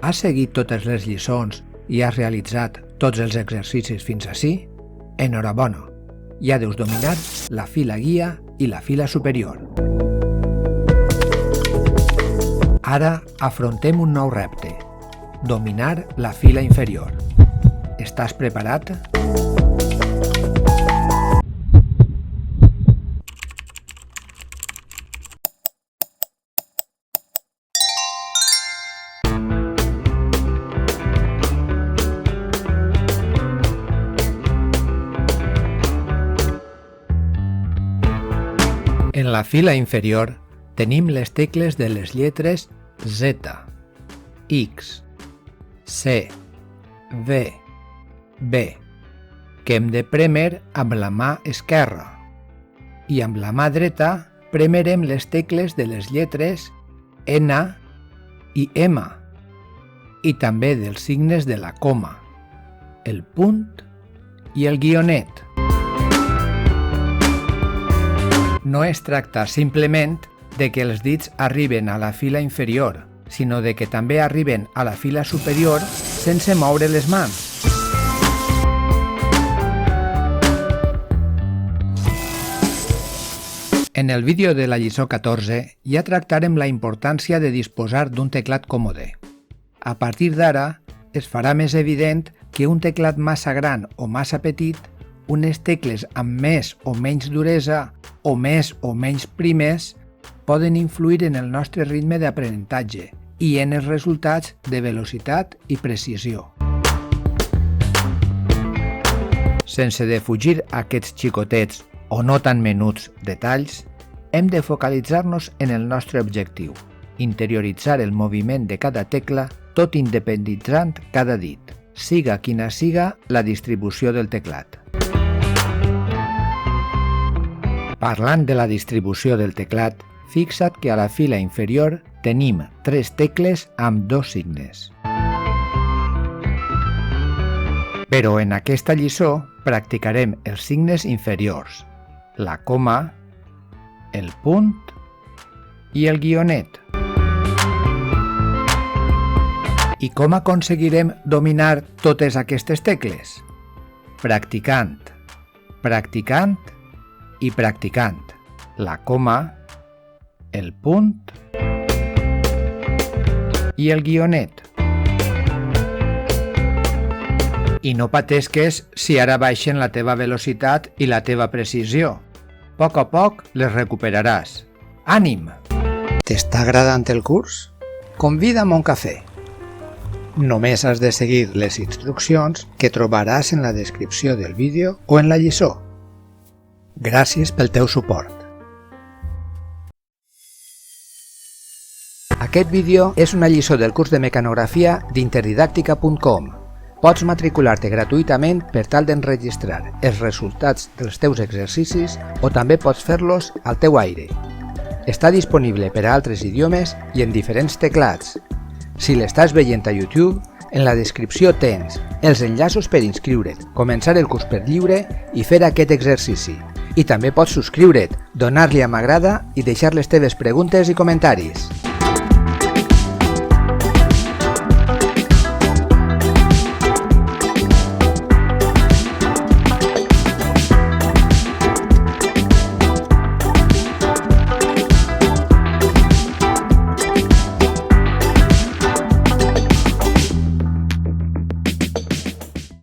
Has seguit totes les lliçons i has realitzat tots els exercicis fins ací? Enhorabona! Ja deus dominar la fila guia i la fila superior. Ara afrontem un nou repte: dominar la fila inferior. Estàs preparat? En la fila inferior tenim les tecles de les lletres Z, X, C, V, B, que hem de prémer amb la mà esquerra, i amb la mà dreta prémerem les tecles de les lletres N i M, i també dels signes de la coma, el punt i el guionet. No es tracta simplement de que els dits arriben a la fila inferior, sinó de que també arriben a la fila superior sense moure les mans. En el vídeo de la lliçó 14 ja tractarem la importància de disposar d'un teclat còmode. A partir d'ara, es farà més evident que un teclat massa gran o massa petit, unes tecles amb més o menys duresa o més o menys primes poden influir en el nostre ritme d'aprenentatge i en els resultats de velocitat i precisió. Sense defugir aquests xicotets o no tan menuts detalls, hem de focalitzar-nos en el nostre objectiu, interioritzar el moviment de cada tecla tot independitzant cada dit, siga quina siga la distribució del teclat. Parlant de la distribució del teclat, fixa't que a la fila inferior tenim 3 tecles amb 2 signes. Però en aquesta lliçó practicarem els signes inferiors, la coma, el punt i el guionet. I com aconseguirem dominar totes aquestes tecles? Practicant, practicant i practicant la coma, el punt i el guionet. I no patesques si ara baixen la teva velocitat i la teva precisió. A poc les recuperaràs. Ànim! T'està agradant el curs? Convida'm a un cafè. Només has de seguir les instruccions que trobaràs en la descripció del vídeo o en la lliçó. Gràcies pel teu suport. Aquest vídeo és una lliçó del curs de mecanografia d'interdidàctica.com. Pots matricular-te gratuïtament per tal d'enregistrar els resultats dels teus exercicis o també pots fer-los al teu aire. Està disponible per a altres idiomes i en diferents teclats. Si l'estàs veient a YouTube, en la descripció tens els enllaços per inscriure't, començar el curs per lliure i fer aquest exercici. I també pots subscriure't, donar-li a m'agrada i deixar les teves preguntes i comentaris.